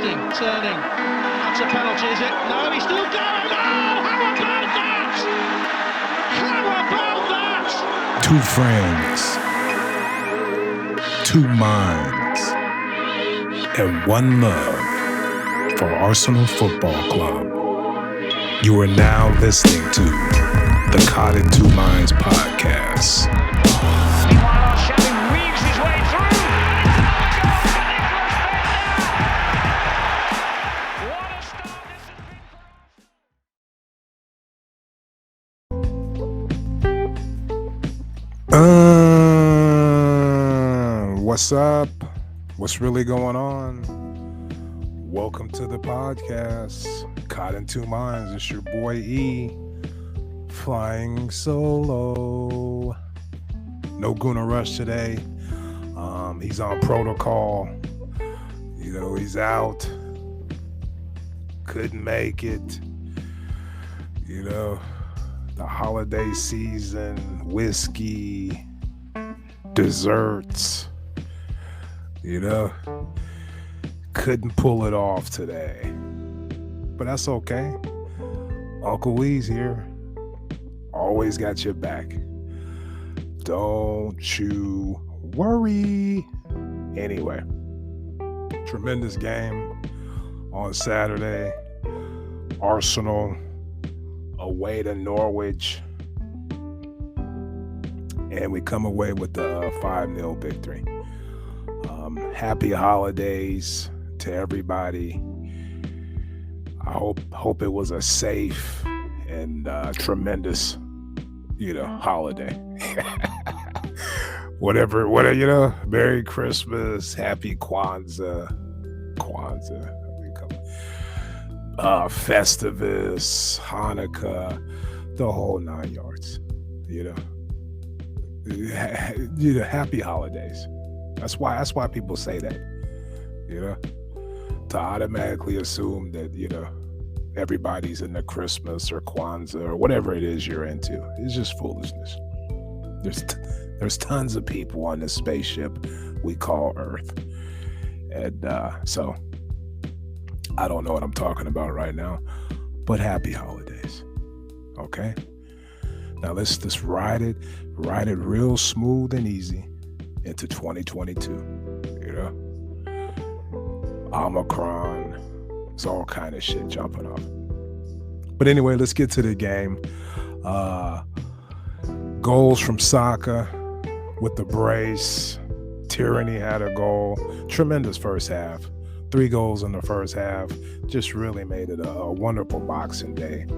Twisting, turning. That's a penalty, is it? No, he's still going. Oh, how about that? How about that? Two friends, two minds, and one love for Arsenal Football Club. You are now listening to the Caught in Two Minds podcast. Meanwhile, Shelly weaves his way through. What a start this has been. What's up? What's really going on? Welcome to the podcast, Caught in Two Minds. It's your boy E, flying solo. No Guna Rush today. He's on protocol. You know, he's out. Couldn't make it. You know, the holiday season, whiskey, desserts. You know, couldn't pull it off today. But that's okay. Uncle Wee's here. Always got your back. Don't you worry. Anyway, tremendous game on Saturday. Arsenal away to Norwich. And we come away with the 5-0 victory. Happy holidays to everybody. I hope it was a safe and tremendous, holiday. whatever, you know. Merry Christmas, Happy Kwanzaa, Festivus, Hanukkah, the whole 9 yards. Happy holidays. That's why people say that, to automatically assume that, everybody's into Christmas or Kwanzaa or whatever it is you're into. It's just foolishness. There's tons of people on this spaceship we call Earth. And so I don't know what I'm talking about right now, but happy holidays. Okay? Now let's just ride it real smooth and easy into 2022. Omicron, it's all kind of shit jumping off. But anyway, let's get to the game. Goals from Saka with the brace. Tierney had a goal. Tremendous first half. 3 goals in the first half. Just really made it a wonderful Boxing Day.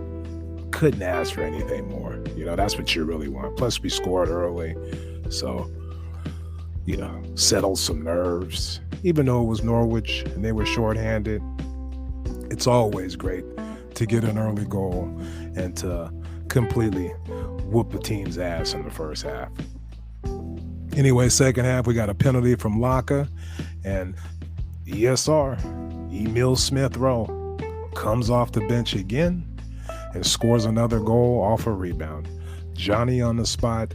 Couldn't ask for anything more. That's what you really want. Plus, we scored early. So, settled some nerves. Even though it was Norwich and they were shorthanded, it's always great to get an early goal and to completely whoop the team's ass in the first half. Anyway, second half, we got a penalty from Laka, and ESR, Emil Smith-Rowe, comes off the bench again and scores another goal off a rebound. Johnny on the spot,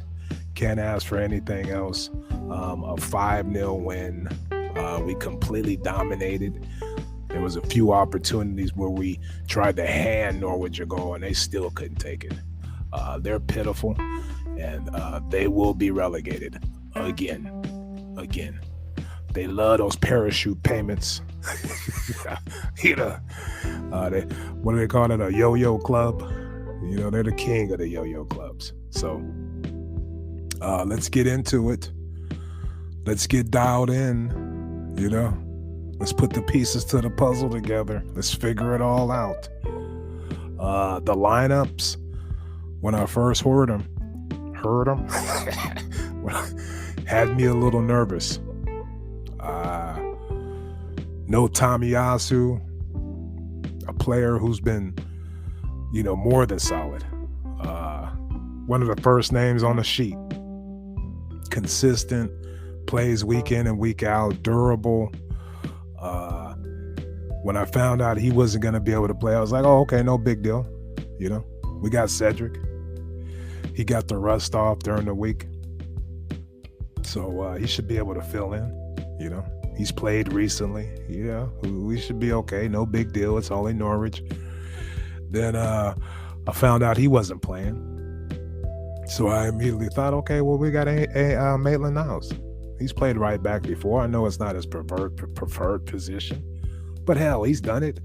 can't ask for anything else. A 5-0 win. We completely dominated. There was a few opportunities where we tried to hand Norwich a goal and they still couldn't take it. They're pitiful, and they will be relegated again. They love those parachute payments. What do they call it? A yo-yo club. They're the king of the yo-yo clubs. So let's get into it. Let's get dialed in. Let's put the pieces to the puzzle together. Let's figure it all out. The lineups, when I first heard them, had me a little nervous. No Tomiyasu, a player who's been, more than solid. One of the first names on the sheet. Consistent, plays week in and week out, durable. When I found out he wasn't going to be able to play, I was like, oh, okay, no big deal. We got Cedric. He got the rust off during the week. So he should be able to fill in, He's played recently. Yeah, we should be okay. No big deal. It's only Norwich. Then I found out he wasn't playing. So I immediately thought, okay, well, we got a Maitland-Niles. He's played right back before. I know it's not his preferred position, but hell, he's done it.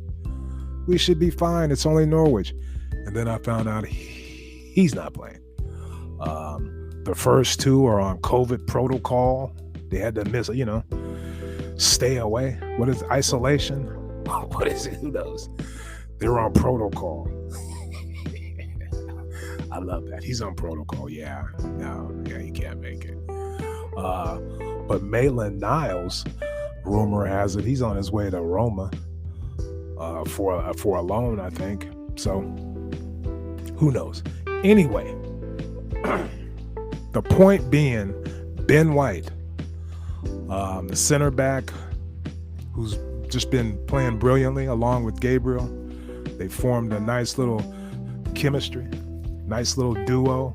We should be fine. It's only Norwich. And then I found out he's not playing. The first two are on COVID protocol. They had to miss, stay away. What is isolation? What is it? Who knows? They're on protocol. I love that. He's on protocol. Yeah. No, yeah, he can't make it. But Maitland-Niles, rumor has it, he's on his way to Roma for a loan, I think. So who knows? Anyway, the point being, Ben White, the center back who's just been playing brilliantly along with Gabriel. They formed a nice little chemistry, nice little duo,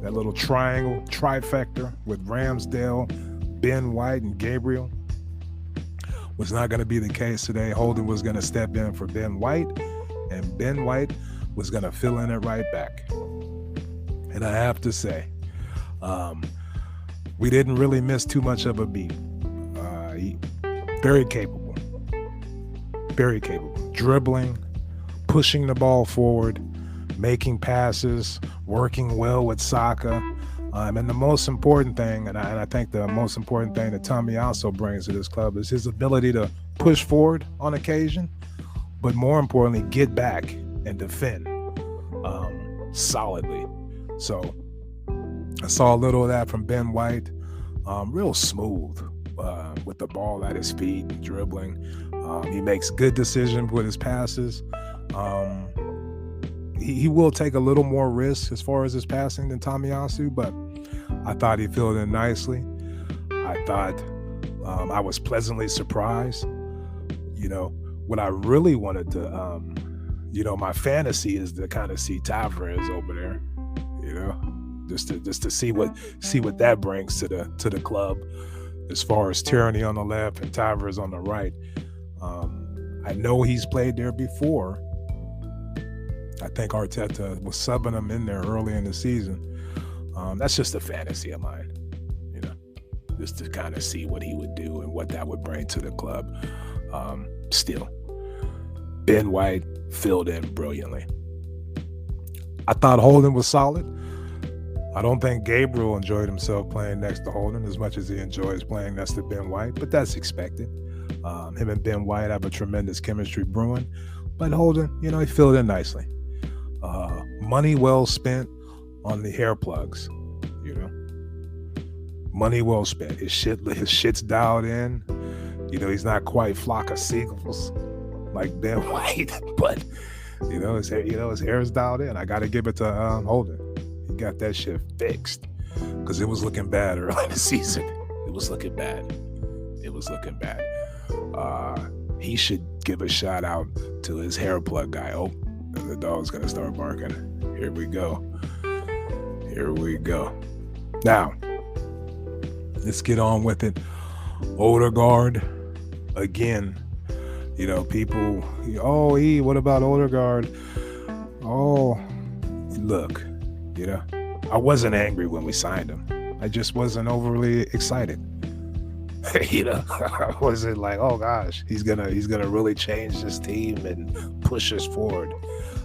that little triangle, trifecta with Ramsdale, Ben White, and Gabriel. Was not going to be the case today. Holden was going to step in for Ben White, and Ben White was going to fill in at right back. And I have to say, we didn't really miss too much of a beat. Very capable. Very capable. Dribbling, pushing the ball forward, making passes, working well with Saka. And the most important thing, and I think the most important thing that Tommy also brings to this club is his ability to push forward on occasion, but more importantly, get back and defend solidly. So I saw a little of that from Ben White. Real smooth with the ball at his feet, dribbling. He makes good decisions with his passes. He will take a little more risk as far as his passing than Tomiyasu, but I thought he filled in nicely. I thought I was pleasantly surprised. What I really wanted to, my fantasy is to kind of see Tavares over there, just to see what that brings to the club, as far as Tierney on the left and Tavares on the right. I know he's played there before. I think Arteta was subbing him in there early in the season. That's just a fantasy of mine, just to kind of see what he would do and what that would bring to the club. Still, Ben White filled in brilliantly. I thought Holden was solid. I don't think Gabriel enjoyed himself playing next to Holden as much as he enjoys playing next to Ben White, but that's expected. Him and Ben White have a tremendous chemistry brewing, but Holden, he filled in nicely. Money well spent on the hair plugs, money well spent. His shit's dialed in. He's not quite flock of seagulls like Ben White, but his hair is dialed in. I got to give it to Holden. He got that shit fixed because it was looking bad early in the season. It was looking bad. He should give a shout out to his hair plug guy. Oh, the dog's gonna start barking. Here we go. Now, let's get on with it. Odegaard, again, people, what about Odegaard? Oh, look, I wasn't angry when we signed him. I just wasn't overly excited. I wasn't like, oh gosh, he's gonna really change this team and push us forward.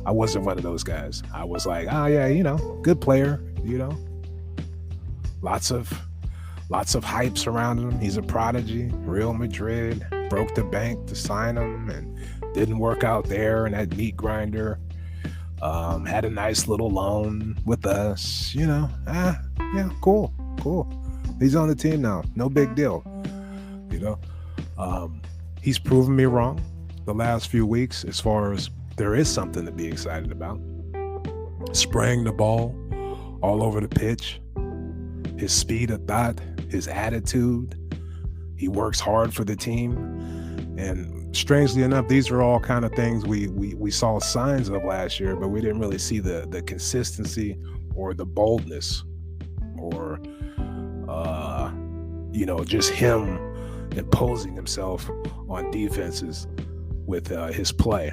I wasn't one of those guys. I was like, oh yeah, good player, lots of hypes around him. He's a prodigy. Real Madrid broke the bank to sign him and didn't work out there, and that meat grinder had a nice little loan with us. Cool. He's on the team now. No big deal. He's proven me wrong the last few weeks as far as there is something to be excited about. Spraying the ball all over the pitch, his speed of thought, his attitude. He works hard for the team. And strangely enough, these are all kind of things we saw signs of last year, but we didn't really see the consistency or the boldness or just him imposing himself on defenses with his play.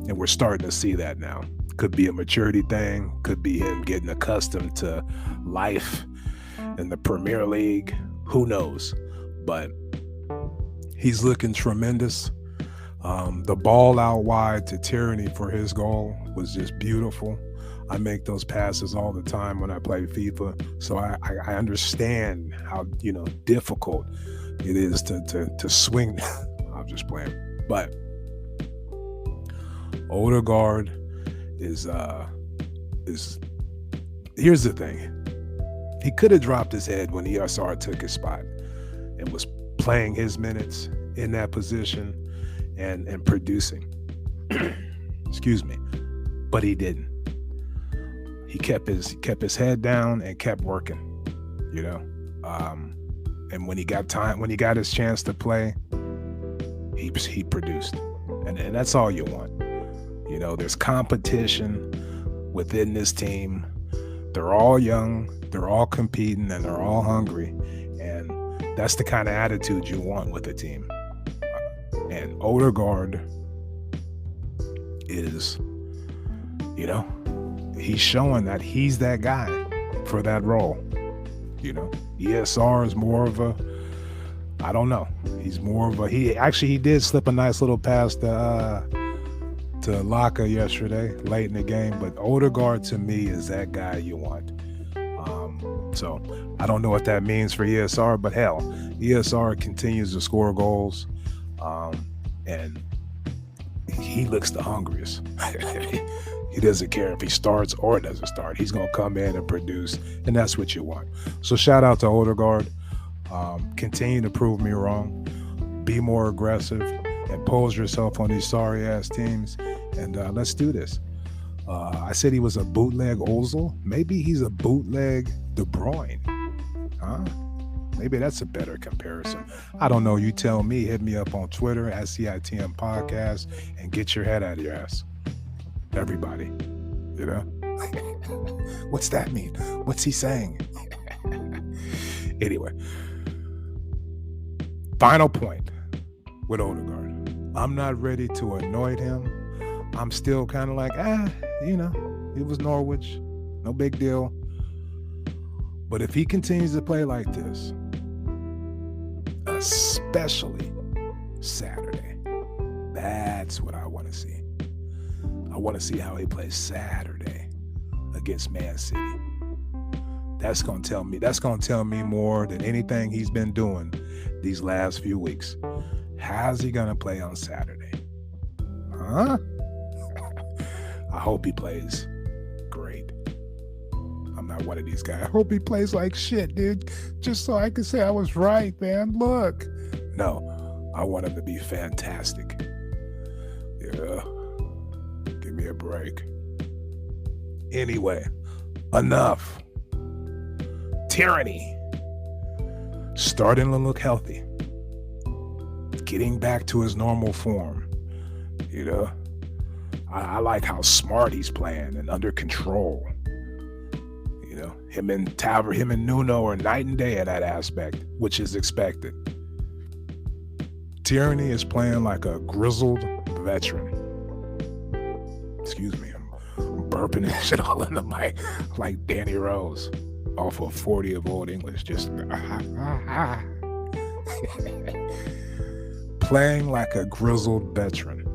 And we're starting to see that now. Could be a maturity thing, could be him getting accustomed to life in the Premier League. Who knows? But he's looking tremendous. The ball out wide to Tierney for his goal was just beautiful. I make those passes all the time when I play FIFA, so I understand how difficult it is to swing. I'm just playing, but Odegaard is here's the thing. He could have dropped his head when ESR took his spot and was playing his minutes in that position and producing. Excuse me. But he didn't. He kept his head down and kept working, and when he got his chance to play, he produced. And that's all you want. There's competition within this team. They're all young, they're all competing, and they're all hungry. And that's the kind of attitude you want with a team. And Odegaard is, he's showing that he's that guy for that role. ESR is more of a, I don't know. He's more of a, he did slip a nice little pass to Laka yesterday, late in the game, but Odegaard to me is that guy you want. So I don't know what that means for ESR, but hell, ESR continues to score goals, and he looks the hungriest. He doesn't care if he starts or doesn't start. He's going to come in and produce, and that's what you want. So shout out to Odegaard. Continue to prove me wrong. Be more aggressive. Impose yourself on these sorry-ass teams, and let's do this. I said he was a bootleg Ozil. Maybe he's a bootleg De Bruyne. Huh? Maybe that's a better comparison. I don't know. You tell me. Hit me up on Twitter at CITM Podcast and get your head out of your ass. Everybody. What's that mean? What's he saying? Anyway. Final point with Odegaard. I'm not ready to anoint him. I'm still kind of like, it was Norwich. No big deal. But if he continues to play like this, especially Saturday, that's what I want to see. I want to see how he plays Saturday against Man City. That's going to tell me more than anything he's been doing these last few weeks. How's he going to play on Saturday? Huh? I hope he plays great. I'm not one of these guys. I hope he plays like shit, dude. Just so I can say I was right, man. Look. No, I want him to be fantastic. Yeah. Give me a break. Anyway, enough. Tyranny. Starting to look healthy. Getting back to his normal form. I like how smart he's playing and under control. Him and Nuno are night and day in that aspect, which is expected. Tierney is playing like a grizzled veteran. Excuse me, I'm burping and shit all in the mic like Danny Rose off of 40 of Old English. Just playing like a grizzled veteran,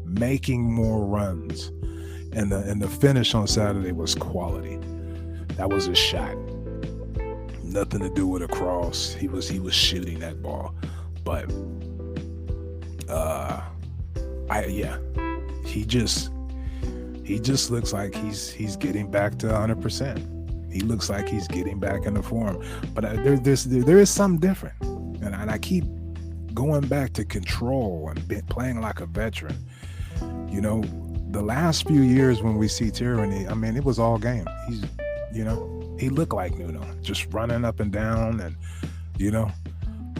making more runs, and the finish on Saturday was quality. That was a shot. Nothing to do with a cross. He was shooting that ball, but he just looks like he's getting back to 100%. He looks like he's getting back into form. But there is something different, and I keep going back to control and playing like a veteran. The last few years when we see Tyranny, it was all game. He looked like Nuno, just running up and down and,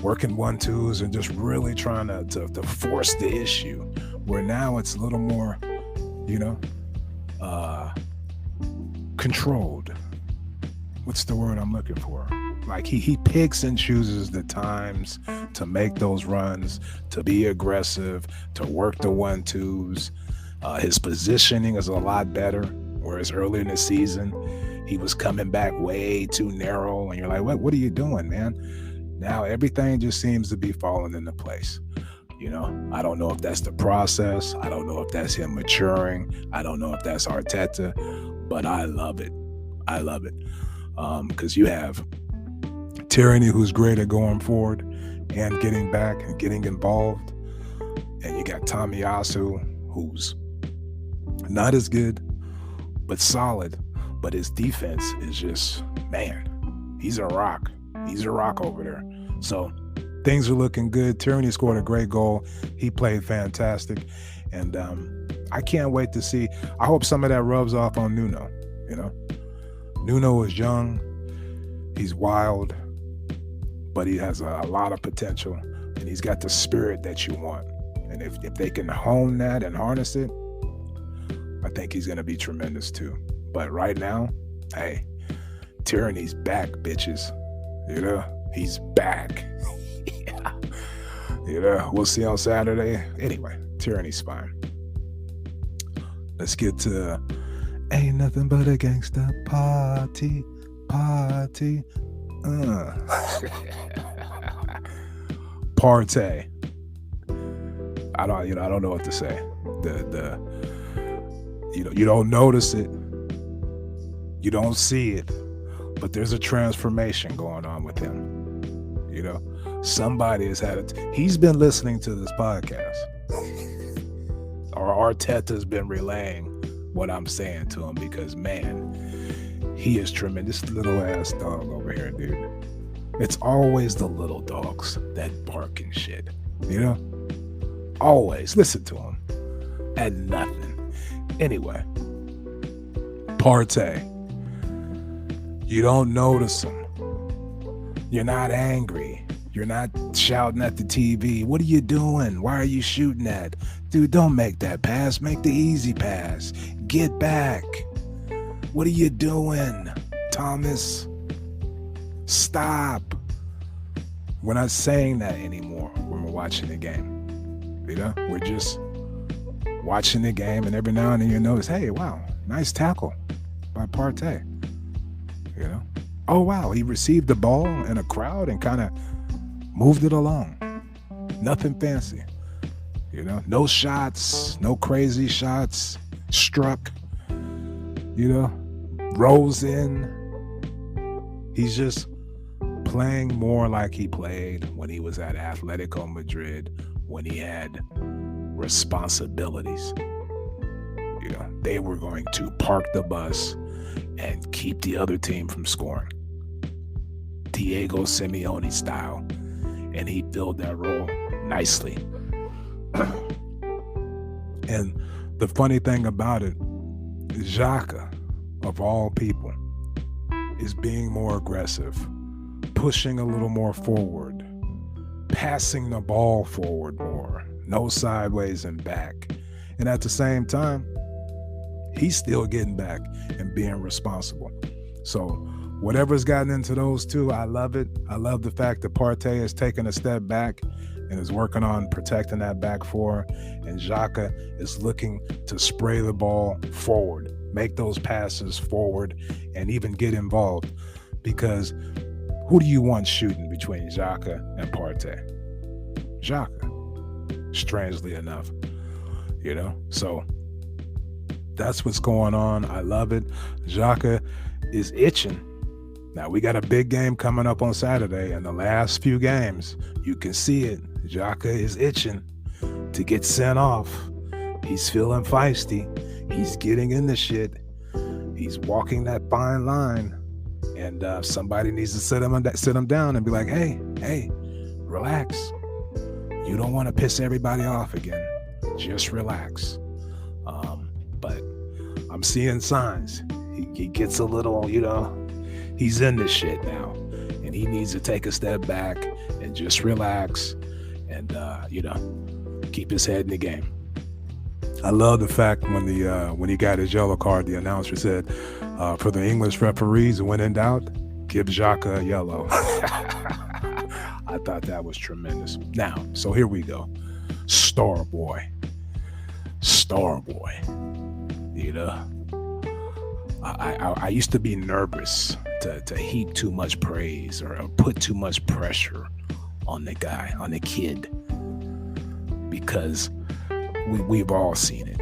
working 1-2s and just really trying to force the issue. Where now it's a little more, controlled. What's the word I'm looking for? Like he picks and chooses the times to make those runs, to be aggressive, to work the 1-2s. His positioning is a lot better, whereas earlier in the season, he was coming back way too narrow, and you're like, what are you doing, man? Now everything just seems to be falling into place. I don't know if that's the process. I don't know if that's him maturing. I don't know if that's Arteta, but I love it. I love it. Because you have Tierney, who's great at going forward and getting back and getting involved. And you got Tomiyasu, who's not as good, but solid. But his defense is just, man, he's a rock. He's a rock over there. So things are looking good. Tierney scored a great goal. He played fantastic. And I can't wait to see. I hope some of that rubs off on Nuno. Nuno is young. He's wild. But he has a lot of potential. And he's got the spirit that you want. And if they can hone that and harness it, I think he's going to be tremendous too. But right now, hey, Tierney's back, bitches. He's back. We'll see on Saturday. Anyway, Tierney's fine. Let's get to ain't nothing but a gangsta party. Partey. I don't know what to say. You don't notice it. You don't see it. But there's a transformation going on with him. Somebody has had it. He's been listening to this podcast. Or Arteta's been relaying what I'm saying to him because, man, he is tremendous. Little ass dog over here, dude. It's always the little dogs that bark and shit. Always listen to him. And nothing. Anyway, Partey. You don't notice him. You're not angry. You're not shouting at the TV. What are you doing? Why are you shooting at? Dude, don't make that pass. Make the easy pass. Get back. What are you doing, Thomas? Stop. We're not saying that anymore when we're watching the game. We're just watching the game, and every now and then you notice, hey, wow, nice tackle by Partey. Oh, wow, he received the ball in a crowd and kind of moved it along. Nothing fancy. No shots, no crazy shots, struck, rolls in. He's just playing more like he played when he was at Atletico Madrid, when he had responsibilities. They were going to park the bus and keep the other team from scoring. Diego Simeone style. And he filled that role nicely. And the funny thing about it, Xhaka, of all people, is being more aggressive, pushing a little more forward, passing the ball forward more, no sideways and back. And at the same time, he's still getting back and being responsible. So whatever's gotten into those two, I love it. I love the fact that Partey has taken a step back and is working on protecting that back four. And Xhaka is looking to spray the ball forward, make those passes forward, and even get involved. Because who do you want shooting between Xhaka and Partey? Xhaka, strangely enough. So that's what's going on. I love it. Xhaka is itching. Now, we got a big game coming up on Saturday, and the last few games, you can see it. Xhaka is itching to get sent off. He's feeling feisty. He's getting in the shit. He's walking that fine line, and somebody needs to sit him down and be like, hey, relax. You don't want to piss everybody off again. Just relax. But I'm seeing signs. He gets a little, he's in this shit now, and he needs to take a step back and just relax and keep his head in the game. I love the fact when he got his yellow card, the announcer said, for the English referees, when in doubt, Give Xhaka a yellow. I thought that was tremendous. Now, so here we go. Star boy. You know, I used to be nervous to heap too much praise or put too much pressure on the guy, on the kid, because we've all seen it.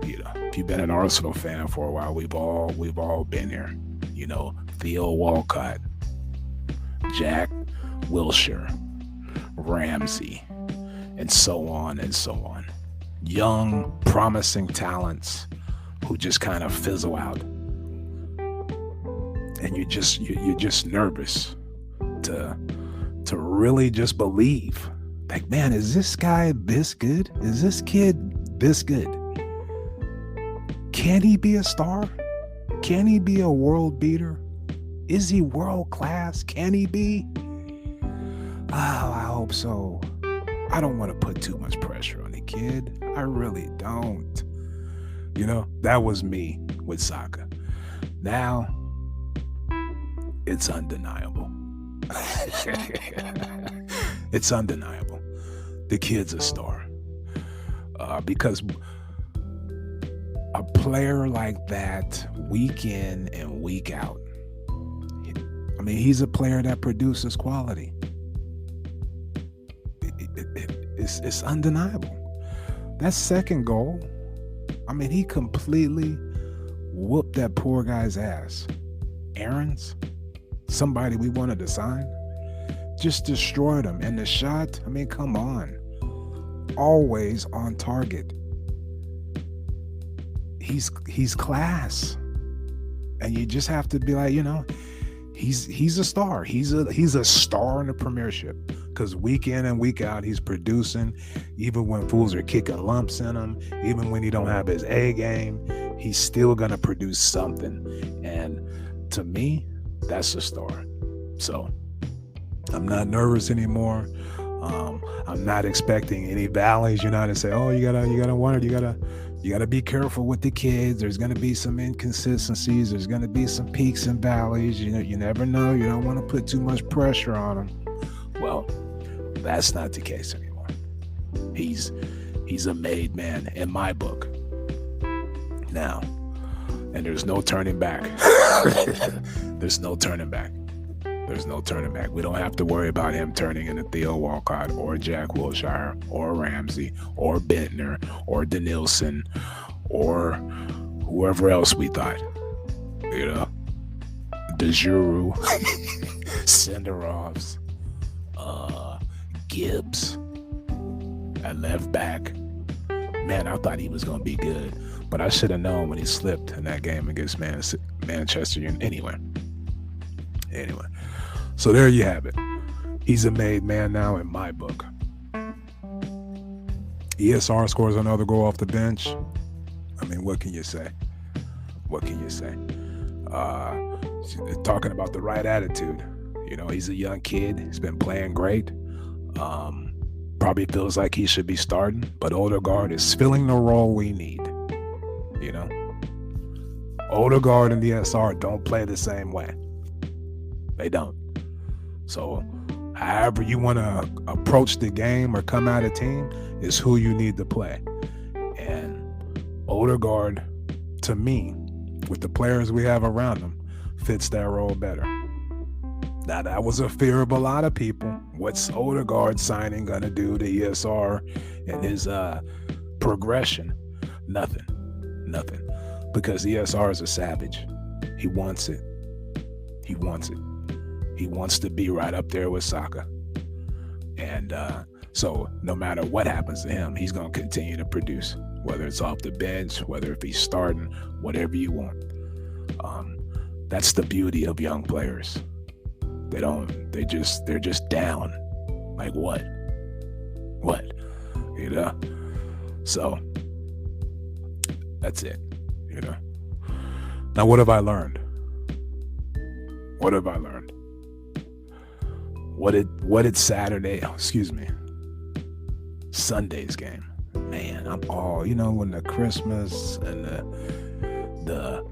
You know, if you've been an Arsenal fan for a while, we've all been there. You know, Theo Walcott, Jack Wilshere, Ramsey, and so on and so on. Young, promising talents who just kind of fizzle out, and you're just nervous to really just believe, like, man, is this guy this good? Is this kid this good? Can he be a star? Can he be a world beater? Is he world class? Can he be? Oh, I hope so. I don't want to put too much pressure on the kid. I really don't. You know, that was me with Saka. Now, it's undeniable. It's undeniable. The kid's a star. Because a player like that, week in and week out, I mean, he's a player that produces quality. It's undeniable. That second goal, I mean, he completely whooped that poor guy's ass. Aaron's, somebody we wanted to sign, just destroyed him. And the shot, I mean, come on. Always on target. He's class. And you just have to be like, you know, he's a star. He's a star in the Premiership, because week in and week out he's producing. Even when fools are kicking lumps in him, even when he don't have his A game, he's still gonna produce something. And to me, that's a star. So I'm not nervous anymore. I'm not expecting any valleys, you know, to say, oh, you gotta be careful with the kids. There's gonna be some inconsistencies. There's gonna be some peaks and valleys. You know, you never know. You don't want to put too much pressure on them. Well, that's not the case anymore. He's a made man in my book now, and there's no turning back. There's no turning back. There's no turning back. We don't have to worry about him turning into Theo Walcott or Jack Wilshere or Ramsey or Bentner or Denilson or whoever else we thought. You know, DeJuru, Senderovs, Gibbs at left back. Man, I thought he was going to be good, but I should have known when he slipped in that game against Manchester United. Anyway, so there you have it. He's a made man now in my book. ESR scores another goal off the bench. I mean, what can you say? Talking about the right attitude. You know, he's a young kid. He's been playing great. Probably feels like he should be starting, but Odegaard is filling the role we need. You know, Odegaard and the ESR don't play the same way. They don't. So however you want to approach the game or come out of team is who you need to play. And Odegaard, to me, with the players we have around him, fits that role better. Now, that was a fear of a lot of people. What's Odegaard signing going to do to ESR and his progression? Nothing. Because ESR is a savage. He wants it. He wants to be right up there with Saka. And so no matter what happens to him, he's going to continue to produce, whether it's off the bench, whether if he's starting, whatever you want. That's the beauty of young players. They're just down. Like what? You know? So that's it, you know? Now, what have I learned? What did Sunday's game? Man, I'm all, you know, when the Christmas and the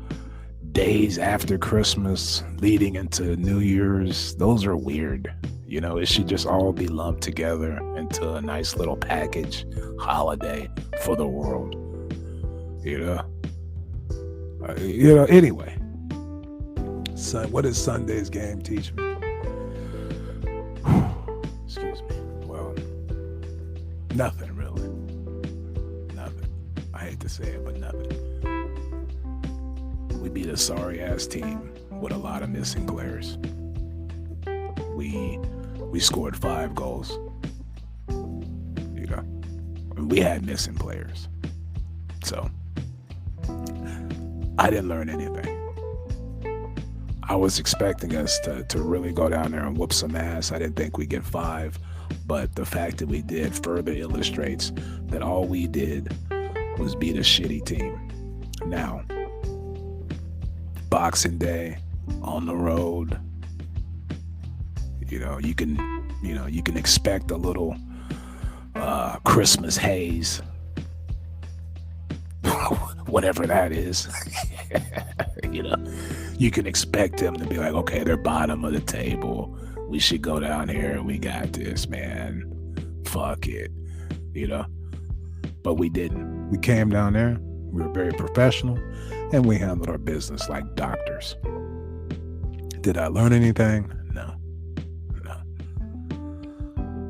days after Christmas leading into New Year's, those are weird. It should just all be lumped together into a nice little package holiday for the world. Anyway. So what does Sunday's game teach me? Excuse me. Well, nothing really. Nothing. I hate to say it, but nothing. We beat a sorry-ass team with a lot of missing players. We scored 5 goals. We had missing players. So, I didn't learn anything. I was expecting us to really go down there and whoop some ass. I didn't think we'd get 5, but the fact that we did further illustrates that all we did was beat a shitty team. Now, Boxing Day on the road, you can expect a little Christmas haze, whatever that is. You can expect them to be like, okay, they're bottom of the table. We should go down here and we got this, man. Fuck it, But we didn't. We came down there. We were very professional, and we handled our business like doctors. Did I learn anything? No.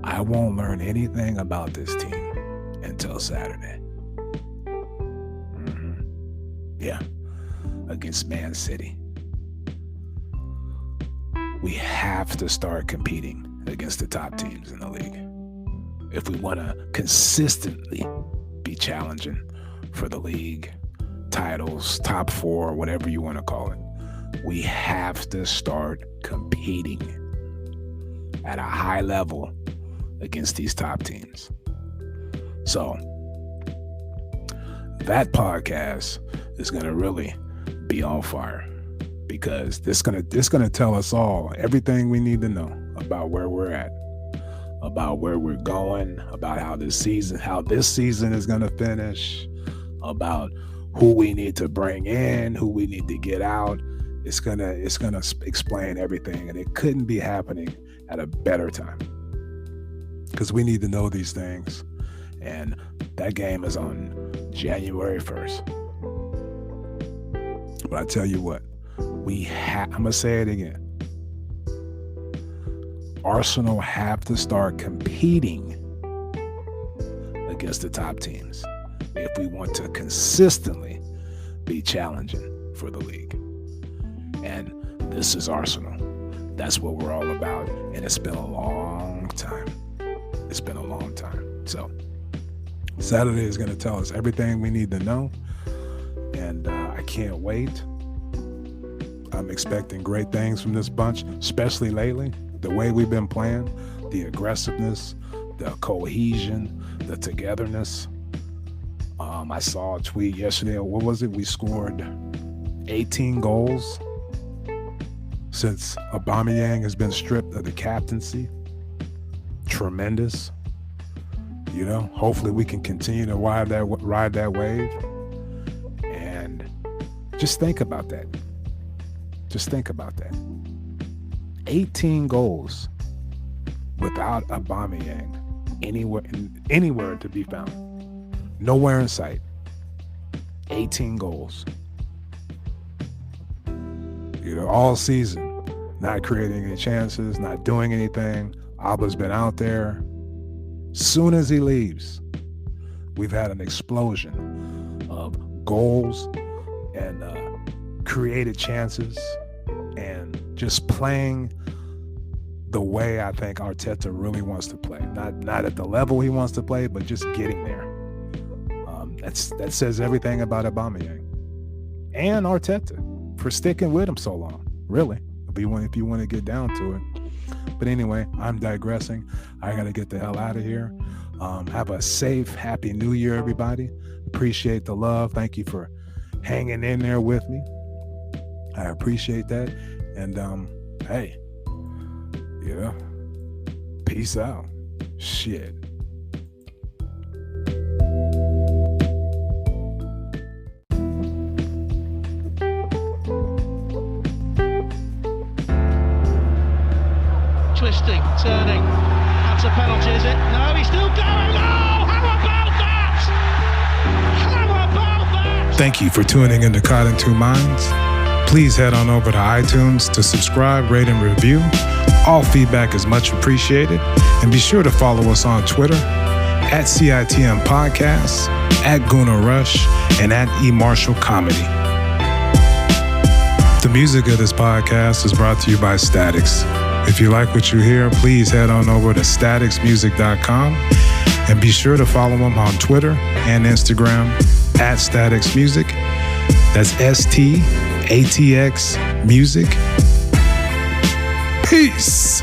I won't learn anything about this team until Saturday. Yeah, against Man City. We have to start competing against the top teams in the league if we want to consistently be challenging for the league titles, top 4, whatever you want to call it. We have to start competing at a high level against these top teams. So that podcast is going to really be on fire, because this going to tell us all everything we need to know about where we're at, about where we're going, about how this season is going to finish, about who we need to bring in, who we need to get out. It's gonna explain everything, and it couldn't be happening at a better time, because we need to know these things. And that game is on January 1st. But I tell you what, I'm gonna say it again. Arsenal have to start competing against the top teams if we want to consistently be challenging for the league. And this is Arsenal. That's what we're all about. And it's been a long time. So Saturday is going to tell us everything we need to know. And I can't wait. I'm expecting great things from this bunch, especially lately. The way we've been playing, the aggressiveness, the cohesion, the togetherness. I saw a tweet yesterday. What was it? We scored 18 goals since Aubameyang has been stripped of the captaincy. Tremendous. Hopefully we can continue to ride that wave. And just think about that. 18 goals without Aubameyang anywhere to be found. Nowhere in sight. 18 goals. All season, not creating any chances, not doing anything. Alba's been out there. Soon as he leaves, we've had an explosion of goals and created chances, and just playing the way I think Arteta really wants to play. Not at the level he wants to play, but just getting there. That says everything about Aubameyang and Arteta for sticking with him so long. Really, if you want to get down to it. But anyway, I'm digressing. I got to get the hell out of here. Have a safe, happy New Year, everybody. Appreciate the love. Thank you for hanging in there with me. I appreciate that. And hey, peace out. Shit. is it? No, he's still going. Oh, how about that? How about that? Thank you for tuning into Caught in Two Minds. Please head on over to iTunes to subscribe, rate, and review. All feedback is much appreciated. And be sure to follow us on Twitter at CITM Podcasts, at Guna Rush, and at eMarshall Comedy. The music of this podcast is brought to you by Statics. If you like what you hear, please head on over to staticsmusic.com and be sure to follow them on Twitter and Instagram at Statics Music. That's STATX Music. Peace.